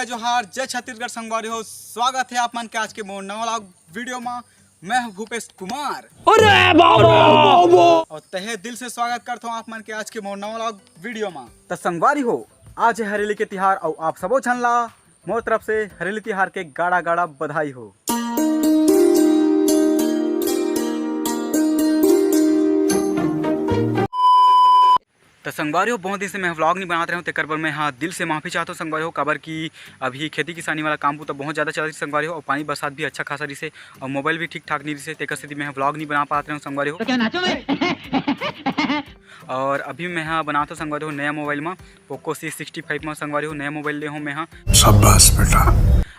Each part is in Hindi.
जय जोहार जय छत्तीसगढ़ संगवारी हो। स्वागत है आप मन के आज के मोर नवा वीडियो में। मैं हूं भूपेश कुमार। अरे बाबा और तहे दिल से स्वागत करता हूं आप मन के आज के मोर नवा वीडियो में। तो संगवारी हो, आज है हरेली के तिहार और आप सबो झन ला मोर तरफ से हरेली तिहार के गाड़ा गाड़ा बधाई हो। तो संगवारी हो, बहुत दिन से मैं व्लॉग नहीं बनाते रहा हूँ, तेकर बर मैं हाँ दिल से माफ़ी चाहता हूँ संगवारी हो। काबर की अभी खेती किसानी वाला काम तो बहुत ज़्यादा चल रही संगवारी हो, और पानी बरसात भी अच्छा खासा रही से, और मोबाइल भी ठीक ठाक नहीं रही से, तेकर से मैं व्लॉग नहीं बना पाते रहा हूँ संगवारी हो। तो क्या नाचो मैं? और अभी मैं हाँ बनाता हूँ संगवारी हो नया मोबाइल में, पोको C65 में संगवारी हो नया मोबाइल ले हूँ मैं हाँ। शाबाश बेटा।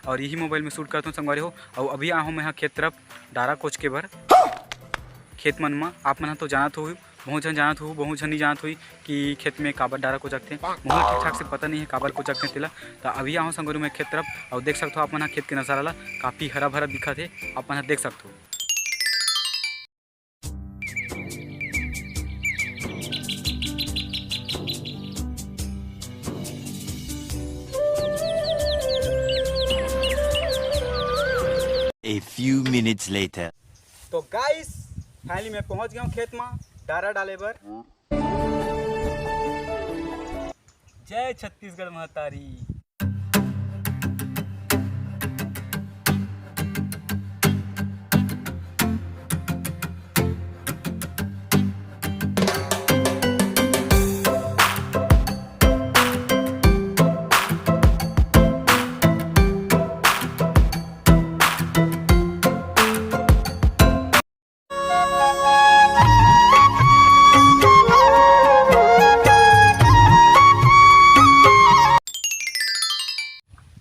और यही मोबाइल में शूट करता हूँ संगवारी हो। और अभी आया हूँ मैं हाँ खेत तरफ डारा कोच के भर खेत मन में। आप मन तो जानत हो, बहुत जन जानत हो, बहुत जन नहीं जानत हुई कि खेत में काबर डारा को जगते, मुझे ठीक ठाक से पता नहीं है काबर को जगते तेला। तो अभी आओ संगवारी में खेत तरफ और देख सकते हो आप मन खेत के नज़ारा ला, काफ़ी हरा भरा दिखत है, आप मन देख सकते हो। A few minutes later. तो गाइस फाइनली मैं पहुंच गया हूँ खेत में डारा डाले बर। जय छत्तीसगढ़ महतारी।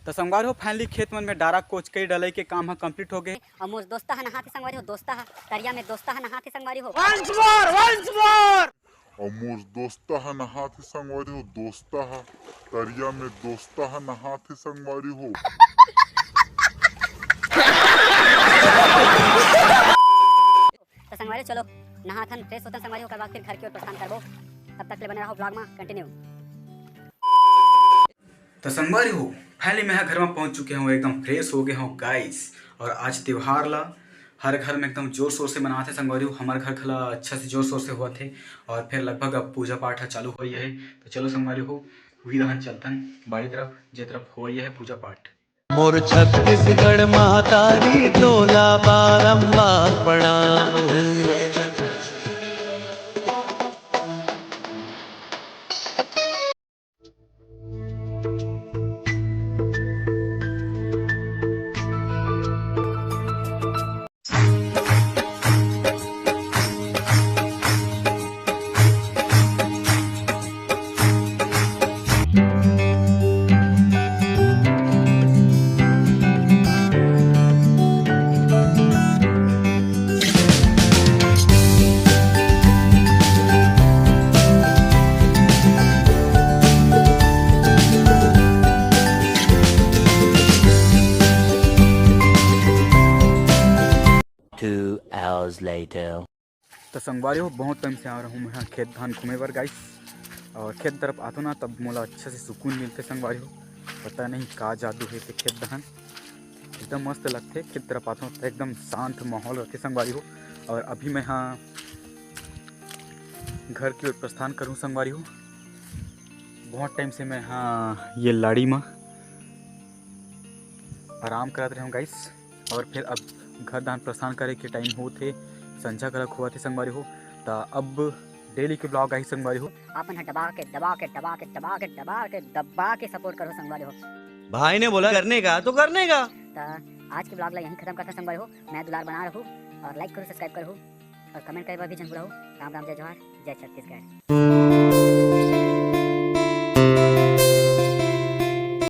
तो संगवारी हो फाइनली खेत मन में डारा कोच के डलई के काम है कंप्लीट हो गए। और मोर दोस्ता है नहाते संगवारी हो, दोस्ता है तरिया में, दोस्ता है नहाते संगवारी हो। once more और मोर दोस्ता है नहाते संगवारी हो, दोस्ता है तरिया में, दोस्ता है नहाते संगवारी हो। तो संगवारी चलो नहाथन फ्रेश होतन संगवारी हो, कर बाद फिर घर की ओर प्रस्थान करबो। तब तक ले बने रहो ब्लॉग में कंटिन्यू। तो संगवारी हो फाइनली मैं घर में पहुंच चुके हूँ, एकदम फ्रेश हो गया हूँ गाइस। और आज त्यौहार ला हर घर में एकदम जोर शोर से मनाते संगवारी हो। हमारे घर खला अच्छा से जोर शोर से हुआ थे, और फिर लगभग अब पूजा पाठ चालू हो है। तो चलो संगवारी हो हुई रहन चलतन बाड़ी तरफ, जे तरफ हो है पूजा पाठ। मोर छत्तीसगढ़ महतारी तोला बारंबार प्रणाम। Two hours later. तो संगवारी हो बहुत टाइम से आ रहा हूँ मैं खेत धान घूमे बर गाइस। और खेत तरफ आता ना तब मोला अच्छा से सुकून मिलते संगवारी हो। पता नहीं का जादू है खेत धान, एकदम मस्त लगते। खेत तरफ आता हूँ तो एकदम शांत माहौल रहते संगवारी हो। और अभी मैं हाँ घर की ओर प्रस्थान करूँ संगवारी हो। बहुत टाइम से मैं हाँ ये लाड़ी में आराम करते रहा हूँ गाइस। और फिर अब घर दान प्रस्थान करे के टाइम होते, संझा कलक हुआ थे संगवारी हो। तो अब डेली के ब्लॉग आई संगवारी हो। आपन दबा के दबा के दबा के दबा के दबा के दबा के सपोर्ट करो संगवारी हो। भाई ने बोला करने का तो करने का। तो आज के ब्लॉग ला यहीं खत्म करता संगवारी हो। मैं दुलार बना रहूँ, और लाइक करो, सब्सक्राइब करो, और कमेंट करे भी जन रहो। राम राम, जय जोहार, जय छत्तीसगढ़।